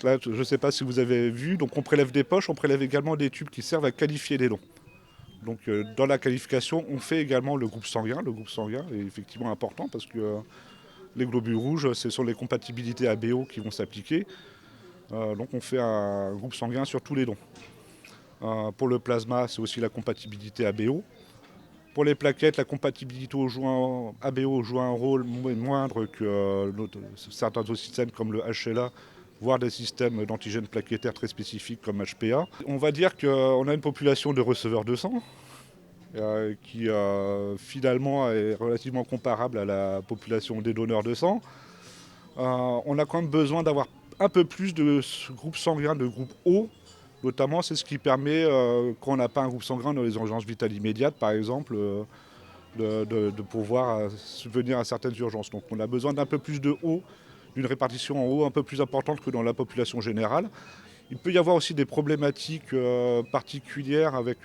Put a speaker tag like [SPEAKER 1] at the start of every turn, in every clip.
[SPEAKER 1] là, je ne sais pas si vous avez vu, donc on prélève des poches, on prélève également des tubes qui servent à qualifier les dons. Donc dans la qualification, on fait également le groupe sanguin. Le groupe sanguin est effectivement important parce que les globules rouges, ce sont les compatibilités ABO qui vont s'appliquer. Donc on fait un groupe sanguin sur tous les dons. Pour le plasma, c'est aussi la compatibilité ABO. Pour les plaquettes, la compatibilité au joint ABO joue un rôle moindre que certains autres systèmes comme le HLA, voire des systèmes d'antigènes plaquettaires très spécifiques comme HPA. On va dire qu'on a une population de receveurs de sang qui finalement est relativement comparable à la population des donneurs de sang. On a quand même besoin d'avoir un peu plus de groupes sanguins, de groupes O. Notamment, c'est ce qui permet, quand on n'a pas un groupe sanguin dans les urgences vitales immédiates, par exemple, de pouvoir subvenir à certaines urgences. Donc on a besoin d'un peu plus de O, d'une répartition en O un peu plus importante que dans la population générale. Il peut y avoir aussi des problématiques particulières avec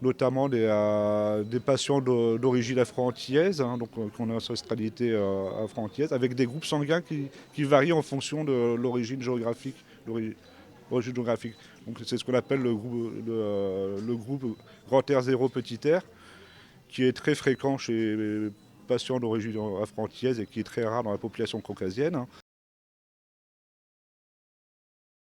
[SPEAKER 1] notamment des patients d'origine afro-antillaise, hein, donc qu'on a ancestralité afro-antillaise, avec des groupes sanguins qui varient en fonction de l'origine géographique. Géographique. Donc c'est ce qu'on appelle le groupe grand R 0 petit r, qui est très fréquent chez les patients d'origine afro-antillaise et qui est très rare dans la population caucasienne.